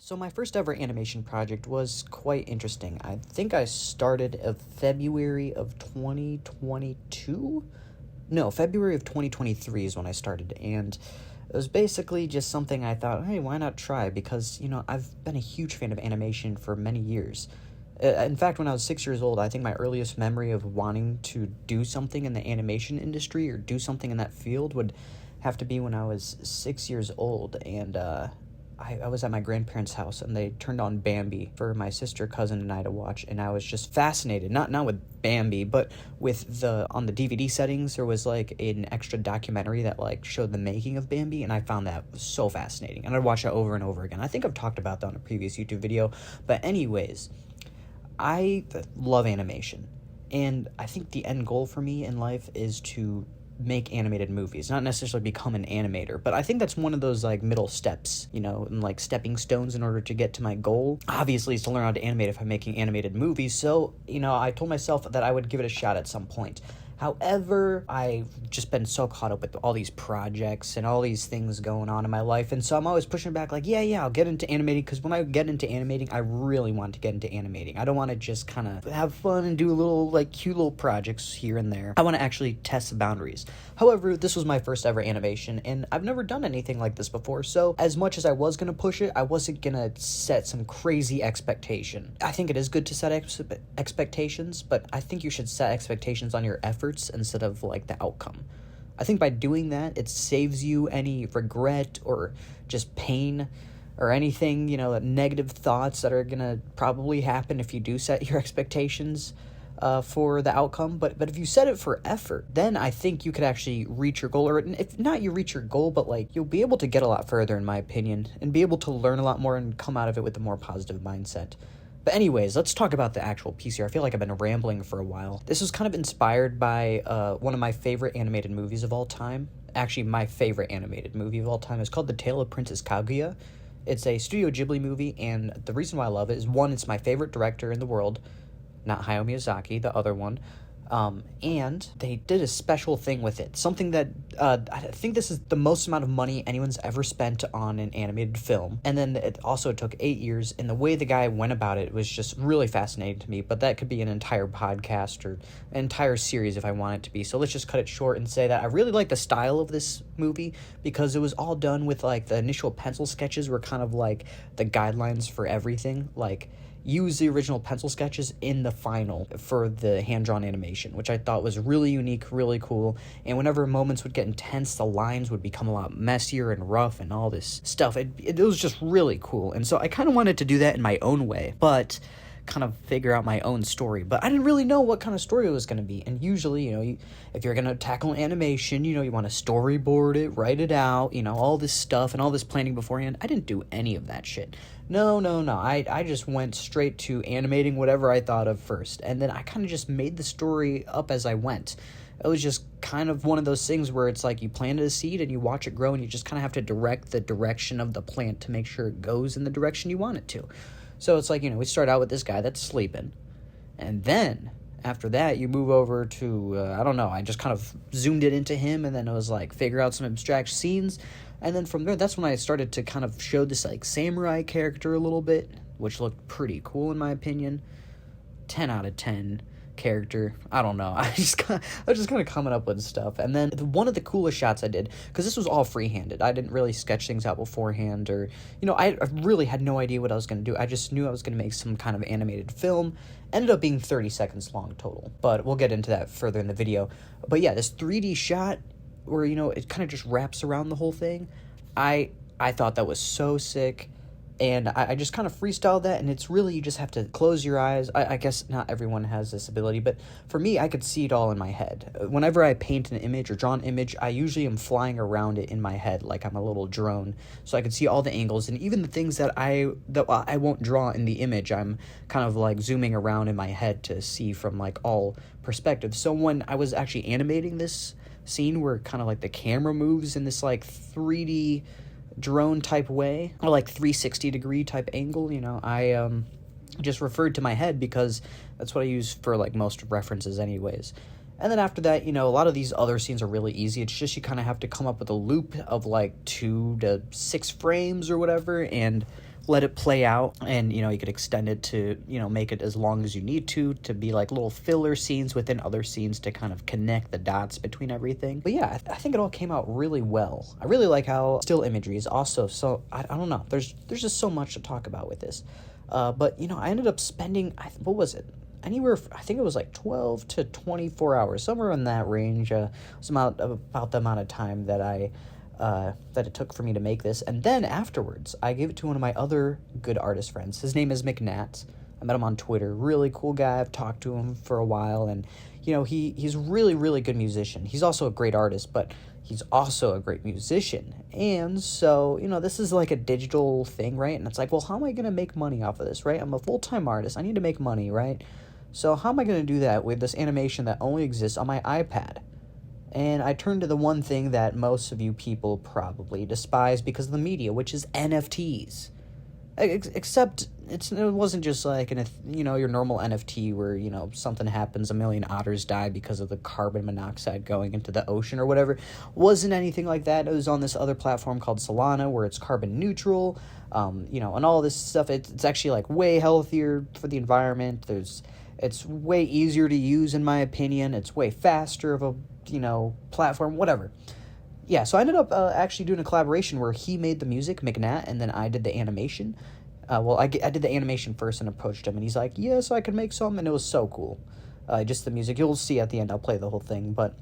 So my first ever animation project was quite interesting. I think I started in February of 2022? No, February of 2023 is when I started, and it was basically just something I thought, hey, why not try? Because, I've been a huge fan of animation for many years. In fact, when I was 6 years old, I think my earliest memory of wanting to do something in the animation industry or do something in that field would have to be when I was 6 years old, and I was at my grandparents' house, and they turned on Bambi for my sister, cousin, and I to watch, and I was just fascinated, not with Bambi, but with on the DVD settings, there was, an extra documentary that, showed the making of Bambi, and I found that so fascinating, and I'd watch it over and over again. I think I've talked about that on a previous YouTube video, but anyways, I love animation, and I think the end goal for me in life is to make animated movies, not necessarily become an animator, but I think that's one of those middle steps, and stepping stones in order to get to my goal. Obviously is to learn how to animate if I'm making animated movies, so I told myself that I would give it a shot at some point. However, I've just been so caught up with all these projects and all these things going on in my life, and so I'm always pushing back, yeah, I'll get into animating, because when I get into animating, I really want to get into animating. I don't want to just kind of have fun and do little, cute little projects here and there. I want to actually test the boundaries. However, this was my first ever animation, and I've never done anything like this before, so as much as I was going to push it, I wasn't going to set some crazy expectation. I think it is good to set expectations, but I think you should set expectations on your efforts instead of the outcome. I think by doing that, it saves you any regret or just pain or anything, negative thoughts that are gonna probably happen if you do set your expectations for the outcome. But if you set it for effort, then I think you could actually reach your goal, or if not you reach your goal, but you'll be able to get a lot further, in my opinion, and be able to learn a lot more and come out of it with a more positive mindset. But anyways, let's talk about the actual piece here. I feel like I've been rambling for a while. This was kind of inspired by one of my favorite animated movies of all time. Actually, my favorite animated movie of all time is called The Tale of Princess Kaguya. It's a Studio Ghibli movie, and the reason why I love it is, one, it's my favorite director in the world, not Hayao Miyazaki, the other one. And they did a special thing with it. Something that, I think this is the most amount of money anyone's ever spent on an animated film. And then it also took 8 years, and the way the guy went about it was just really fascinating to me. But that could be an entire podcast or an entire series if I want it to be. So let's just cut it short and say that I really like the style of this movie, because it was all done with, the initial pencil sketches were kind of the guidelines for everything. Use the original pencil sketches in the final for the hand-drawn animation, which I thought was really unique, really cool, and whenever moments would get intense, the lines would become a lot messier and rough and all this stuff. It was just really cool, and so I kind of wanted to do that in my own way, but kind of figure out my own story, but I didn't really know what kind of story it was going to be. And usually, if you're going to tackle animation, you want to storyboard it, write it out, all this stuff and all this planning beforehand. I didn't do any of that shit. No. I just went straight to animating whatever I thought of first, and then I kind of just made the story up as I went. It was just kind of one of those things where it's you planted a seed and you watch it grow, and you just kind of have to direct the direction of the plant to make sure it goes in the direction you want it to. So it's we start out with this guy that's sleeping, and then after that you move over to, I just kind of zoomed it into him, and then it was figure out some abstract scenes, and then from there, that's when I started to kind of show this samurai character a little bit, which looked pretty cool in my opinion. 10 out of 10 character. I don't know. I was just kind of coming up with stuff. And then one of the coolest shots I did, because this was all freehanded. I didn't really sketch things out beforehand, or, I really had no idea what I was going to do. I just knew I was going to make some kind of animated film. Ended up being 30 seconds long total, but we'll get into that further in the video. But yeah, this 3D shot where, it kind of just wraps around the whole thing. I thought that was so sick. And I just kind of freestyled that, and it's really, you just have to close your eyes. I guess not everyone has this ability, but for me, I could see it all in my head. Whenever I paint an image or draw an image, I usually am flying around it in my head like I'm a little drone, so I could see all the angles, and even the things that I won't draw in the image, I'm kind of zooming around in my head to see from all perspectives. So when I was actually animating this scene where kind of the camera moves in this 3D drone type way, or 360 degree type angle, I just referred to my head because that's what I use for most references anyways. And then after that, a lot of these other scenes are really easy. It's just you kind of have to come up with a loop of 2 to 6 frames or whatever, and let it play out, and, you know, you could extend it to, you know, make it as long as you need to be like little filler scenes within other scenes to kind of connect the dots between everything. But yeah, I think it all came out really well. I really like how still imagery is also so, I don't know, there's just so much to talk about with this. But, you know, I ended up spending, what was it? Anywhere, I think it was like 12 to 24 hours, somewhere in that range. It was about the amount of time that that it took for me to make this. And then afterwards, I gave it to one of my other good artist friends. His name is McNatt. I met him on Twitter. Really cool guy. I've talked to him for a while, and, you know, he's really, really good musician. He's also a great artist, but he's also a great musician. And so, you know, this is like a digital thing, right? And it's like, well, how am I going to make money off of this, right? I'm a full-time artist. I need to make money, right? So how am I going to do that with this animation that only exists on my iPad? And I turned to the one thing that most of you people probably despise because of the media, which is NFTs. Except it wasn't just like your normal NFT where, you know, something happens, a million otters die because of the carbon monoxide going into the ocean or whatever. Wasn't anything like that. It was on this other platform called Solana where it's carbon neutral, you know, and all this stuff. It's actually like way healthier for the environment. It's way easier to use, in my opinion. It's way faster of a, you know, platform, whatever. Yeah, so I ended up actually doing a collaboration where he made the music, McNatt, and then I did the animation. I did the animation first and approached him, and he's like, yeah, so I can make some, and it was so cool. Just the music. You'll see at the end, I'll play the whole thing. But,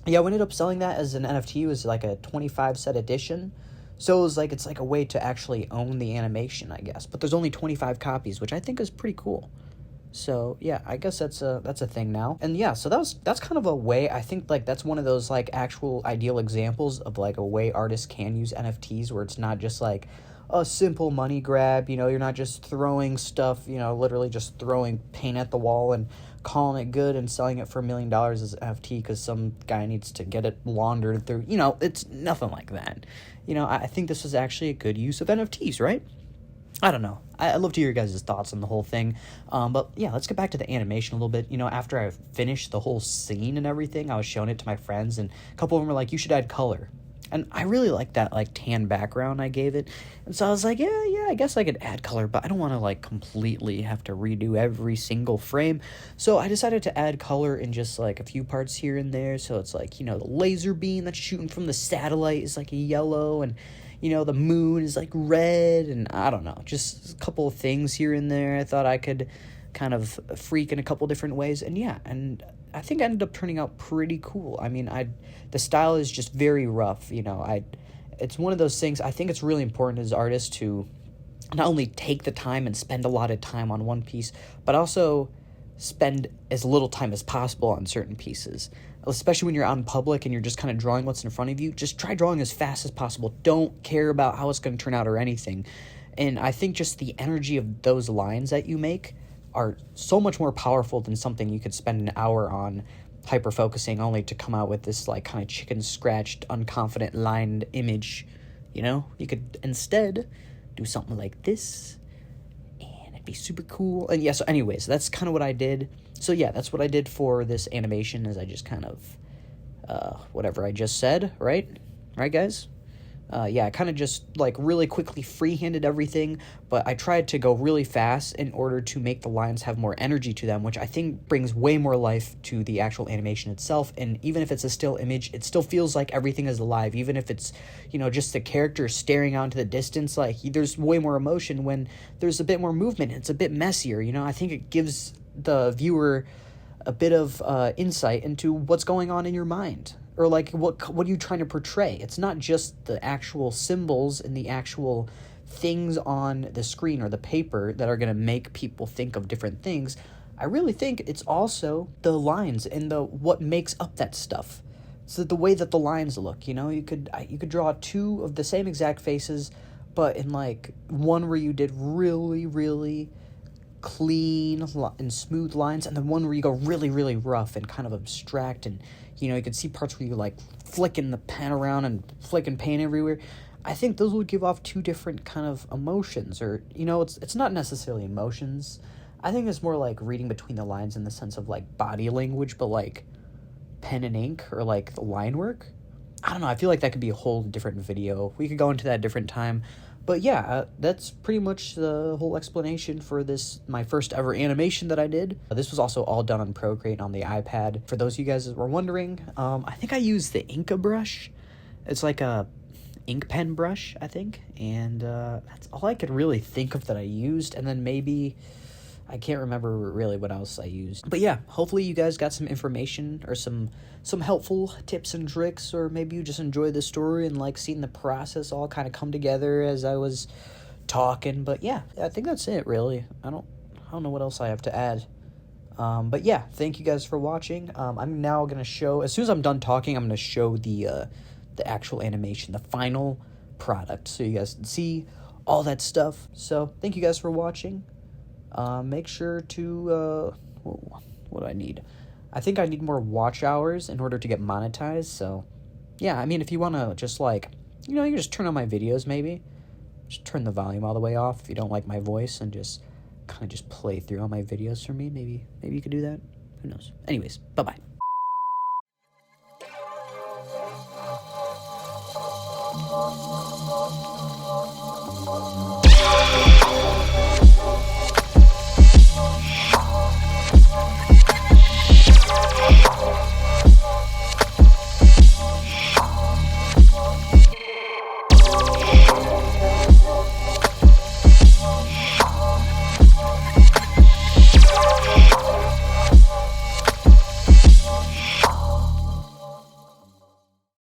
yeah, we ended up selling that as an NFT. It was like a 25-set edition. So it's like a way to actually own the animation, I guess. But there's only 25 copies, which I think is pretty cool. So, yeah, I guess that's a thing now. And, yeah, so that's kind of a way, I think, like, that's one of those, like, actual ideal examples of, like, a way artists can use NFTs where it's not just, like, a simple money grab, you know, you're not just throwing stuff, you know, literally just throwing paint at the wall and calling it good and selling it for $1 million as an NFT because some guy needs to get it laundered through, you know, it's nothing like that. You know, I think this is actually a good use of NFTs, right? I don't know. I'd love to hear your guys' thoughts on the whole thing. But yeah, let's get back to the animation a little bit. You know, after I finished the whole scene and everything, I was showing it to my friends, and a couple of them were like, you should add color. And I really like that, like, tan background I gave it. And so I was like, yeah, I guess I could add color, but I don't want to, like, completely have to redo every single frame. So I decided to add color in just, like, a few parts here and there. So it's like, you know, the laser beam that's shooting from the satellite is, like, a yellow, and, you know, the moon is, like, red, and I don't know, just a couple of things here and there. I thought I could kind of freak in a couple different ways, and yeah, and I think I ended up turning out pretty cool. I mean, the style is just very rough, you know. It's one of those things, I think it's really important as artists to not only take the time and spend a lot of time on one piece, but also spend as little time as possible on certain pieces. Especially when you're out in public and you're just kind of drawing what's in front of you, just try drawing as fast as possible. Don't care about how it's going to turn out or anything. And I think just the energy of those lines that you make are so much more powerful than something you could spend an hour on hyper-focusing only to come out with this, like, kind of chicken-scratched, unconfident, lined image, you know? You could instead do something like this, and it'd be super cool. And yeah, so anyways, that's kind of what I did. So yeah, that's what I did for this animation, is I just kind of, whatever I just said, right? Right, guys? Yeah, I kind of just, like, really quickly freehanded everything, but I tried to go really fast in order to make the lines have more energy to them, which I think brings way more life to the actual animation itself. And even if it's a still image, it still feels like everything is alive. Even if it's, you know, just the character staring out into the distance, like, there's way more emotion when there's a bit more movement. It's a bit messier, you know? I think it gives the viewer a bit of insight into what's going on in your mind. Or, like, what are you trying to portray? It's not just the actual symbols and the actual things on the screen or the paper that are going to make people think of different things. I really think it's also the lines and what makes up that stuff. So the way that the lines look, you know? You could draw two of the same exact faces, but in, like, one where you did really, really clean and smooth lines, and then one where you go really, really rough and kind of abstract, and, you know, you could see parts where you, like, flicking the pen around and flicking paint everywhere. I think those would give off two different kind of emotions, or, you know, it's not necessarily emotions. I think it's more like reading between the lines in the sense of, like, body language, but, like, pen and ink, or, like, the line work. I don't know, I feel like that could be a whole different video. We could go into that a different time. But yeah, that's pretty much the whole explanation for this, my first ever animation that I did. This was also all done on Procreate on the iPad. For those of you guys that were wondering, I think I used the Inka brush. It's like a ink pen brush, I think, and that's all I could really think of that I used, and then maybe I can't remember really what else I used. But yeah, hopefully you guys got some information or some helpful tips and tricks, or maybe you just enjoyed the story and like seeing the process all kind of come together as I was talking. But yeah, I think that's it really. I don't know what else I have to add. But yeah, thank you guys for watching. I'm now gonna show, as soon as I'm done talking, I'm gonna show the actual animation, the final product, so you guys can see all that stuff. So thank you guys for watching. Make sure to, what do I need? I think I need more watch hours in order to get monetized, so, yeah, I mean, if you want to just, like, you know, you can just turn on my videos, maybe. Just turn the volume all the way off if you don't like my voice, and just kind of just play through all my videos for me. Maybe you could do that. Who knows? Anyways, bye-bye.